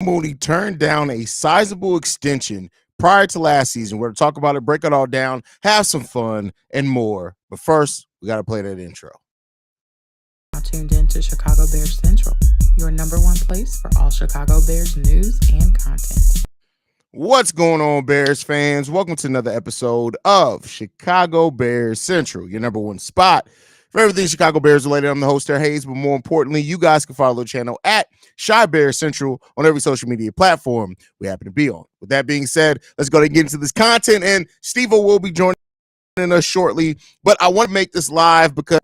Mooney turned down a sizable extension prior to last season. We're going to talk about it, break it all down, have some fun, and more. But first, we got to play that intro. Now tuned in to Chicago Bears Central, your number one place for all Chicago Bears news and content. What's going on, Bears fans? Welcome to another episode of Chicago Bears Central, your number one spot for everything Chicago Bears related. I'm the host there, Haize, but more importantly, you guys can follow the channel at Chi Bears Central on every social media platform we happen to be on. With that being said, let's go ahead and get into this content, and Steve-O will be joining us shortly, but I want to make this live because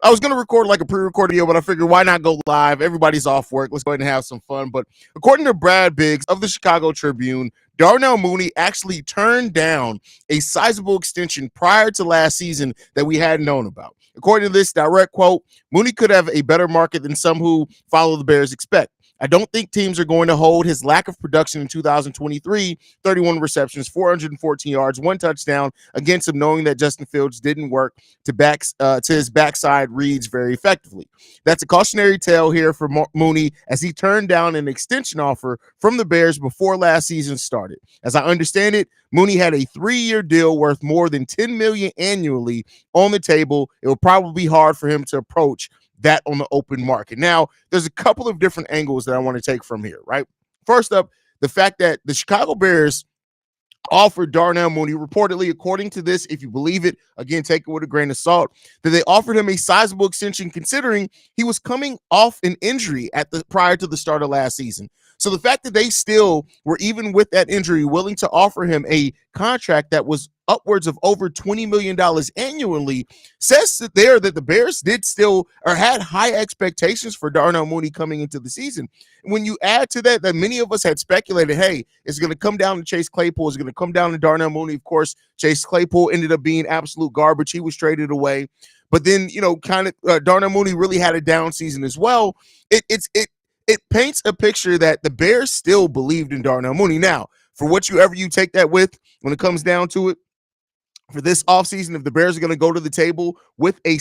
I was going to record like a pre-recorded video, but I figured why not go live? Everybody's off work. Let's go ahead and have some fun. But according to Brad Biggs of the Chicago Tribune, Darnell Mooney actually turned down a sizable extension prior to last season that we hadn't known about. According to this direct quote, Mooney could have a better market than some who follow the Bears expect. I don't think teams are going to hold his lack of production in 2023, 31 receptions, 414 yards, one touchdown against him, knowing that Justin Fields didn't work to his backside reads very effectively. That's a cautionary tale here for Mooney as he turned down an extension offer from the Bears before last season started. As I understand it, Mooney had a 3-year deal worth more than $10 million annually on the table. It will probably be hard for him to approach that on the open market. Now, there's a couple of different angles that I want to take from here, right? First up, the fact that the Chicago Bears offered Darnell Mooney, reportedly, according to this, if you believe it, again, take it with a grain of salt, that they offered him a sizable extension considering he was coming off an injury prior to the start of last season. So the fact that they still were, even with that injury, willing to offer him a contract that was upwards of over $20 million annually says that the Bears did still or had high expectations for Darnell Mooney coming into the season. When you add to that many of us had speculated, hey, it's going to come down to Chase Claypool, it's going to come down to Darnell Mooney. Of course, Chase Claypool ended up being absolute garbage. He was traded away. But then, Darnell Mooney really had a down season as well. It paints a picture that the Bears still believed in Darnell Mooney. Now, for whatever you take that with, when it comes down to it, for this offseason, if the Bears are going to go to the table with a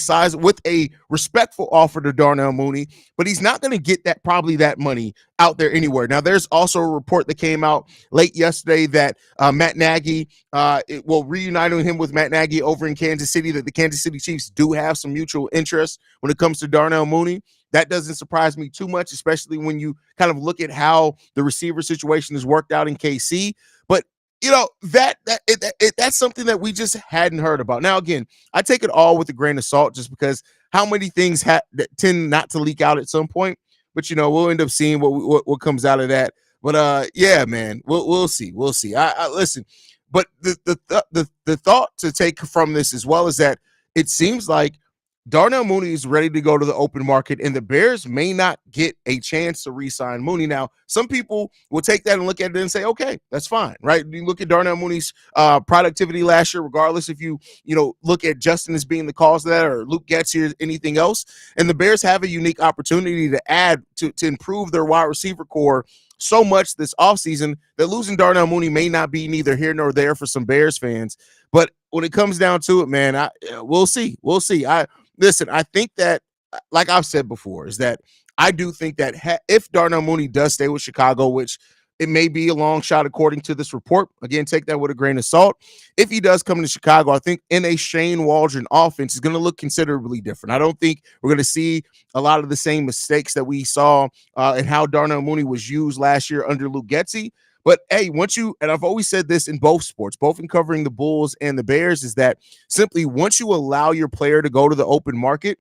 respectful offer to Darnell Mooney, but he's not going to get that money out there anywhere. Now, there's also a report that came out late yesterday that Matt Nagy, reuniting him with Matt Nagy over in Kansas City, that the Kansas City Chiefs do have some mutual interest when it comes to Darnell Mooney. That doesn't surprise me too much, especially when you kind of look at how the receiver situation has worked out in KC. But that's something that we just hadn't heard about. Now, again, I take it all with a grain of salt, just because how many things that tend not to leak out at some point. But we'll end up seeing what comes out of that. But yeah, man, we'll see. We'll see. I listen, but the thought to take from this as well is that it seems like Darnell Mooney is ready to go to the open market, and the Bears may not get a chance to re-sign Mooney. Now, some people will take that and look at it and say, okay, that's fine, right? You look at Darnell Mooney's productivity last year, regardless if you look at Justin as being the cause of that or Luke Getsy or anything else, and the Bears have a unique opportunity to add to improve their wide receiver core so much this offseason that losing Darnell Mooney may not be neither here nor there for some Bears fans. But when it comes down to it, man, we'll see. We'll see. Listen, I think that, like I've said before, is that I do think that if Darnell Mooney does stay with Chicago, which it may be a long shot according to this report, again, take that with a grain of salt. If he does come to Chicago, I think in a Shane Waldron offense is going to look considerably different. I don't think we're going to see a lot of the same mistakes that we saw and how Darnell Mooney was used last year under Luke Getsy. But hey, and I've always said this in both sports, both in covering the Bulls and the Bears, is that simply once you allow your player to go to the open market,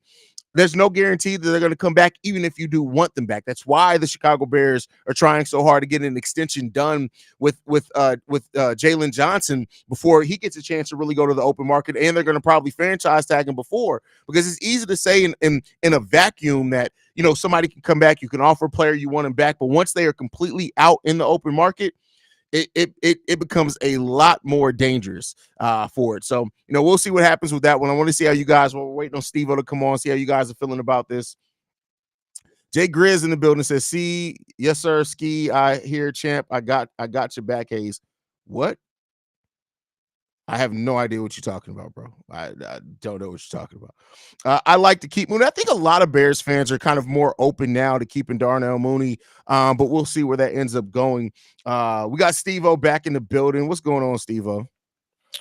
there's no guarantee that they're going to come back, even if you do want them back. That's why the Chicago Bears are trying so hard to get an extension done with Jalen Johnson before he gets a chance to really go to the open market, and they're going to probably franchise tag him before, because it's easy to say in a vacuum that somebody can come back, you can offer a player you want him back, but once they are completely out in the open market, it becomes a lot more dangerous for it. So, we'll see what happens with that one. I want to see how you guys, we're waiting on Steve-O to come on, see how you guys are feeling about this. Jay Grizz in the building says, see, yes, sir, Ski, I hear, champ. I got your back, Haize. What? I have no idea what you're talking about, bro. I don't know what you're talking about. I like to keep Mooney. I think a lot of Bears fans are kind of more open now to keeping Darnell Mooney, but we'll see where that ends up going. We got Steve-O back in the building. What's going on, Steve-O?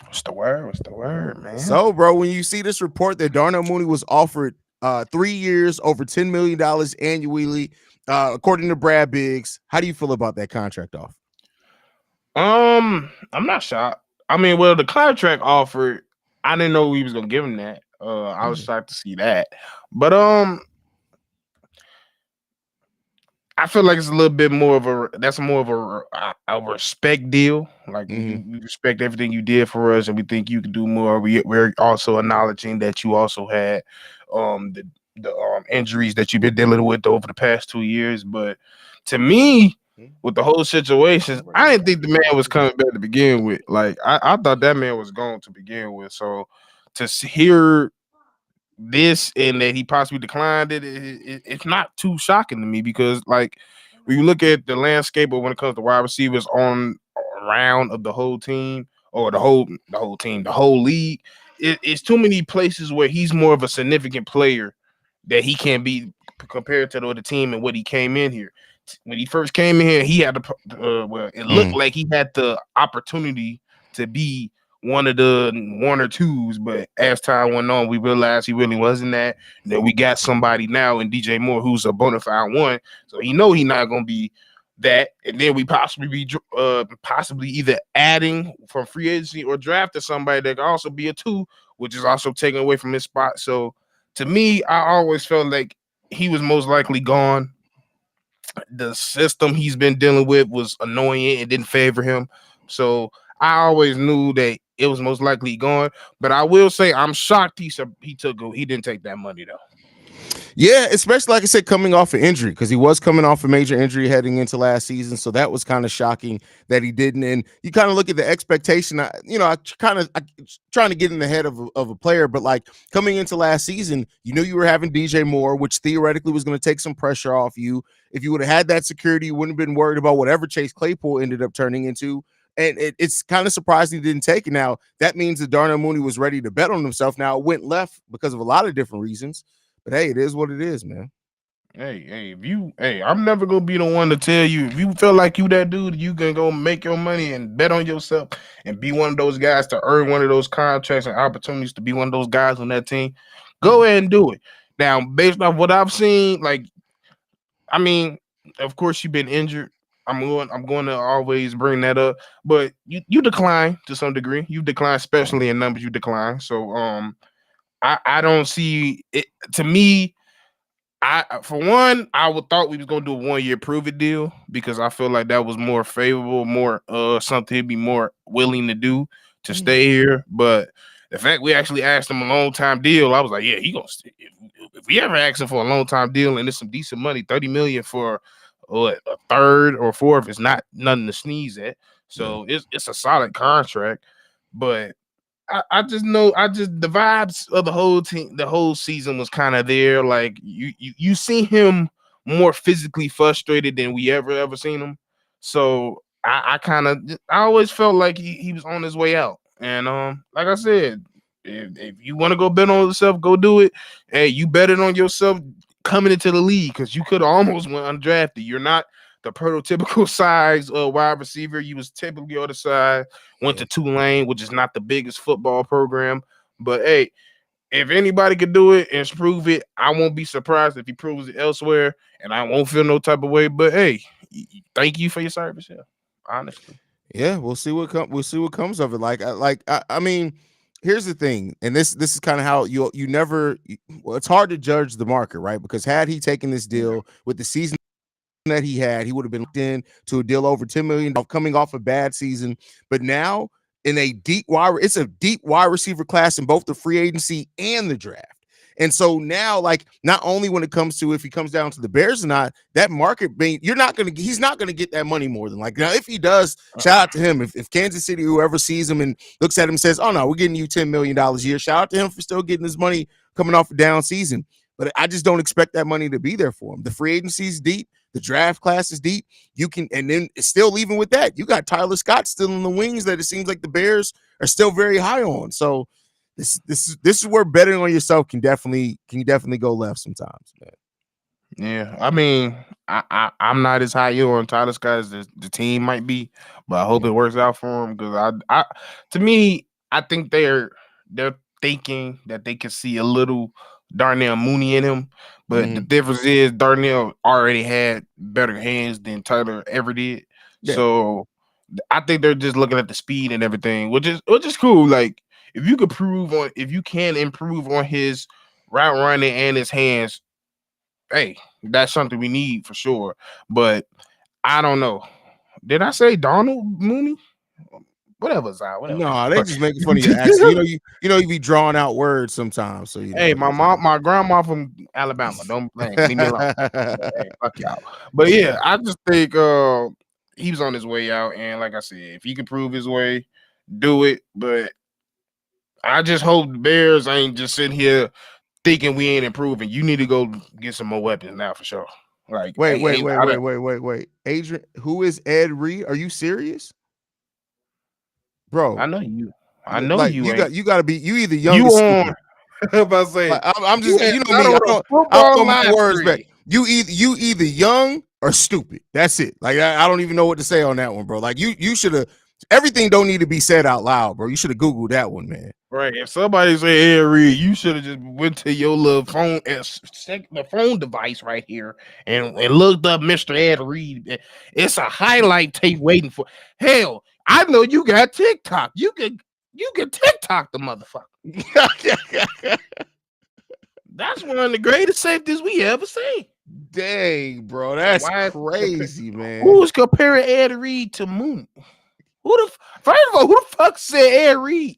What's the word? What's the word, man? So, bro, when you see this report that Darnell Mooney was offered 3 years, over $10 million annually, according to Brad Biggs, how do you feel about that contract offer? I'm not shocked. I mean, well, the contract offered, I didn't know we was gonna give him that. I was shocked to see that, but I feel like it's a little bit more of a respect deal. Like we respect everything you did for us, and we think you can do more. We're also acknowledging that you also had the injuries that you've been dealing with over the past 2 years. But to me, with the whole situation, I didn't think the man was coming back to begin with. Like I thought that man was gone to begin with. So to hear this and that he possibly declined it's not too shocking to me because like when you look at the landscape of when it comes to wide receivers on around of the whole team or the whole team, the whole league, it's too many places where he's more of a significant player that he can be compared to the other team and what he came in here. When he first came in here, he had it looked like he had the opportunity to be one of the one or twos, but as time went on, we realized he really wasn't that. And then we got somebody now in DJ Moore who's a bona fide one, so he know he's not gonna be that. And then we possibly either adding from free agency or drafting somebody that can also be a two, which is also taken away from his spot. So to me, I always felt like he was most likely gone. The system he's been dealing with was annoying. It didn't favor him. So I always knew that it was most likely gone. But I will say I'm shocked he didn't take that money though. Yeah, especially like I said, coming off an injury, because he was coming off a major injury heading into last season. So that was kind of shocking that he didn't. And you kind of look at the expectation. I trying to get in the head of a player, but like coming into last season, you knew you were having DJ Moore, which theoretically was going to take some pressure off you. If you would have had that security, you wouldn't have been worried about whatever Chase Claypool ended up turning into. And it's kind of surprising he didn't take it. Now, that means that Darnell Mooney was ready to bet on himself. Now, it went left because of a lot of different reasons. But hey, it is what it is, man. I'm never gonna be the one to tell you if you feel like you that dude, you can go make your money and bet on yourself and be one of those guys to earn one of those contracts and opportunities to be one of those guys on that team. Go ahead and do it. Now, based off what I've seen, like, I mean, of course you've been injured. I'm going to always bring that up, but you decline to some degree. You decline, especially in numbers. You decline. So I don't see it. To me, for one, I would thought we was gonna do a 1 year prove it deal because I feel like that was more favorable, more something he'd be more willing to do to stay here. But the fact we actually asked him a long time deal, I was like, yeah, he gonna stay. If we ever ask him for a long time deal and it's some decent money, $30 million for a third or fourth is not nothing to sneeze at. So it's a solid contract, but I just know the vibes of the whole team, the whole season was kind of there. Like you see him more physically frustrated than we ever seen him. So I always felt like he was on his way out. And like I said, if you want to go bet on yourself, go do it. Hey, you bet it on yourself coming into the league because you could almost went undrafted. You're not the prototypical size wide receiver. You was typically on the side, went to Tulane, which is not the biggest football program. But hey, if anybody could do it and prove it, I won't be surprised if he proves it elsewhere, and I won't feel no type of way. But hey, thank you for your service, honestly. Yeah, we'll see what comes of it. I mean, here's the thing, and this is kind of how it's hard to judge the market, right? Because had he taken this deal with the season that he had, he would have been locked in to a deal over $10 million coming off a bad season. But now in it's a deep wide receiver class in both the free agency and the draft. And so now, like, not only when it comes to if he comes down to the Bears or not, that market he's not gonna get that money more than like now. If he does, shout out to him. If Kansas City, whoever sees him and looks at him and says, "Oh no, we're getting you $10 million a year," shout out to him for still getting his money coming off a down season. But I just don't expect that money to be there for him. The free agency is deep. The draft class is deep. You can, and then still even with that, you got Tyler Scott still in the wings that it seems like the Bears are still very high on. So this is where betting on yourself can definitely go left sometimes, man. Yeah, I mean, I'm not as high on Tyler Scott as the team might be, but I hope it works out for him because to me, I think they're thinking that they can see a little Darnell Mooney in him, but the difference is Darnell already had better hands than Tyler ever did. Yeah. So I think they're just looking at the speed and everything, which is cool. Like if you can improve on his route running and his hands, hey, that's something we need for sure. But I don't know. Did I say Darnell Mooney? Whatever, Zai, whatever. No, they just making fun of your accent. You be drawing out words sometimes. So hey, my grandma from Alabama. Don't leave me alone. Hey, fuck y'all. But yeah, I just think he was on his way out, and like I said, if he can prove his way, do it. But I just hope the Bears ain't just sitting here thinking we ain't improving. You need to go get some more weapons now for sure. Like, wait. Adrian, who is Ed Reed? Are you serious, bro? I know you. I know like, you. You got to be. You either young. You or on? stupid. About to say, like, I'm just. You know me. I don't put my words back. You either young or stupid. That's it. Like I don't even know what to say on that one, bro. Like you should have. Everything don't need to be said out loud, bro. You should have Googled that one, man. Right. If somebody say Ed Reed, you should have just went to your little phone, the phone device right here, and looked up Mr. Ed Reed. It's a highlight tape waiting for. Hell, I know you got TikTok. You can TikTok the motherfucker. That's one of the greatest safeties we ever seen. Dang, bro, that's crazy, man. Who's comparing Ed Reed to Moon? First of all, who the fuck said Ed Reed?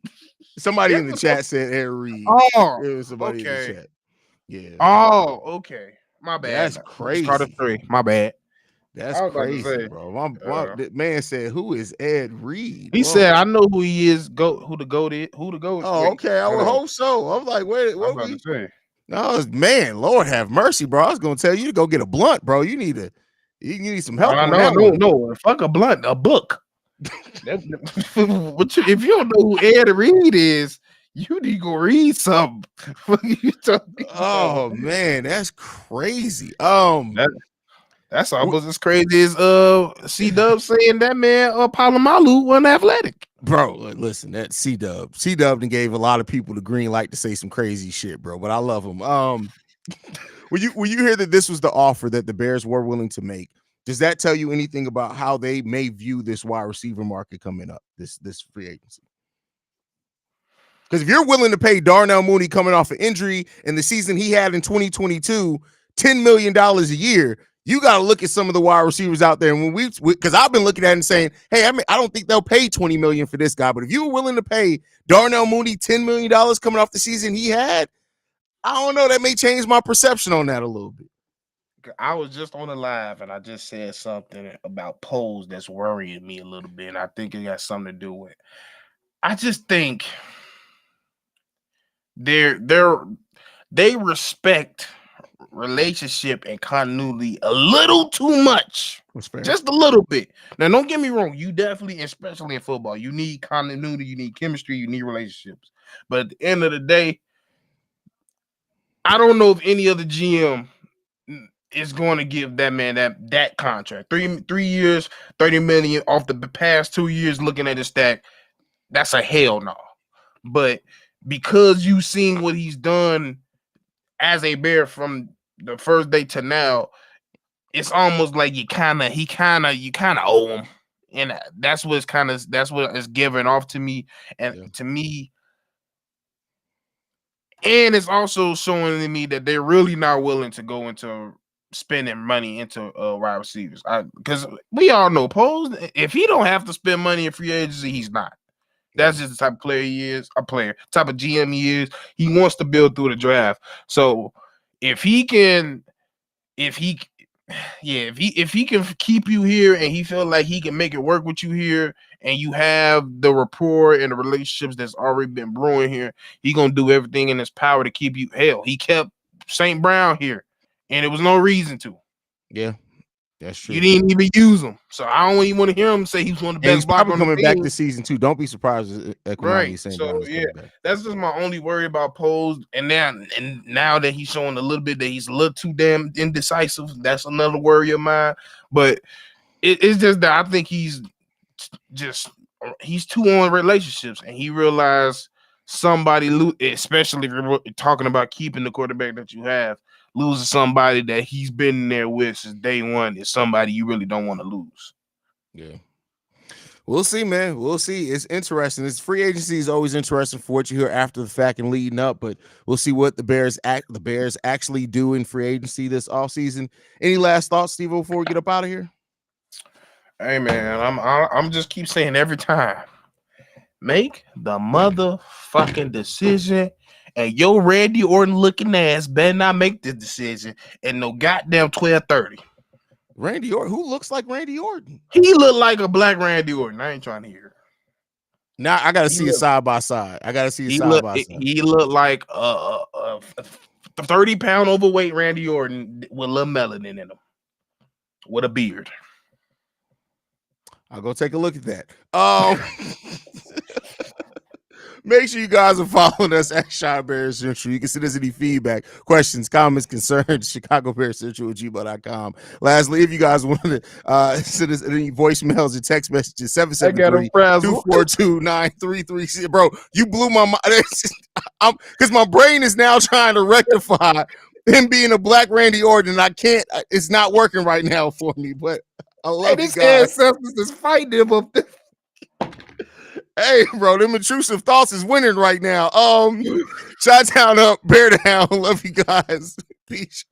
Somebody in the chat said Ed Reed. Oh, it was somebody okay. in the chat. Yeah. Oh, okay. My bad. That's crazy. My bad. That's crazy, bro. My man said, "Who is Ed Reed?" He said, "I know who he is. Who the goat is? Who the goat?" Oh, okay. I would hope so. I'm like, wait, what we say? No, man, Lord have mercy, bro. I was gonna tell you to go get a blunt, bro. You need some help. No. Fuck a blunt, a book. If you don't know who Ed Reed is, you need to go read something. Oh man, that's crazy. That's almost as crazy as C-Dub saying that man Palomalu wasn't athletic. Bro, listen, that C-Dub done gave a lot of people the green light to say some crazy shit, bro. But I love him. When you hear that this was the offer that the Bears were willing to make, does that tell you anything about how they may view this wide receiver market coming up, this free agency? Because if you're willing to pay Darnell Mooney coming off an injury in the season he had in 2022, $10 million a year, you got to look at some of the wide receivers out there. And because I've been looking at it and saying, hey, I don't think they'll pay $20 million for this guy. But if you were willing to pay Darnell Mooney $10 million coming off the season he had, I don't know. That may change my perception on that a little bit. I was just on the live and I just said something about polls that's worrying me a little bit. And I think it got something to do with. I just think they respect relationship and continuity a little too much. Just a little bit. Now, don't get me wrong. You definitely, especially in football, you need continuity, you need chemistry, you need relationships. But at the end of the day, I don't know if any other GM is going to give that man that contract. 3 years, $30 million off the past 2 years. Looking at his stack, that's a hell no. But because you've seen what he's done as a Bear from the first day to now, it's almost like you kind of owe him, and that's what it's giving off to me, and to me, and it's also showing to me that they're really not willing to go into spending money into wide receivers. Because we all know Pose, if he don't have to spend money in free agency, he's not. That's just the type of player he is, type of GM he is. He wants to build through the draft. So if he can keep you here and he feel like he can make it work with you here and you have the rapport and the relationships that's already been brewing here, he gonna do everything in his power to keep you. Hell, he kept St. Brown here and it was no reason to. Yeah. That's true. You didn't even use him, so I don't even want to hear him say he's one of the And best he's probably blockers on the coming back team. this season too. Don't be surprised if Equinami Right. St. So Brown is yeah, coming back. that's just my only worry about Pose. And now that he's showing a little bit that he's a little too damn indecisive, that's another worry of mine. But it's just that I think he's too on relationships, and he realized somebody especially if you're talking about keeping the quarterback that you have, losing somebody that he's been there with since day one is somebody you really don't want to lose. Yeah. We'll see, man. We'll see. It's interesting. It's free agency is always interesting for what you hear after the fact and leading up, but we'll see what the Bears actually do in free agency this offseason. Any last thoughts, Steve, before we get up out of here? Hey man, I'm just keep saying every time, make the motherfucking decision, and your Randy Orton looking ass better not make the decision and no goddamn 12:30. Randy Orton, who looks like Randy Orton? He looked like a black Randy Orton. I ain't trying to hear it. Now I gotta see it side by side. I gotta see it side by side. He looked like a 30-pound overweight Randy Orton with a little melanin in him, with a beard. I'll go take a look at that. Make sure you guys are following us at Chi Bears Central. You can send us any feedback, questions, comments, concerns, ChicagoBearsCentral@gmail.com. Lastly, if you guys want to send us any voicemails or text messages, 773-242-9336. Bro, you blew my mind. Because my brain is now trying to rectify him being a black Randy Orton, and I can't. It's not working right now for me, but I love you guys. Ancestors is fighting him up there. Hey, bro, them intrusive thoughts is winning right now. Shot down up, bear down. Love you guys. Peace.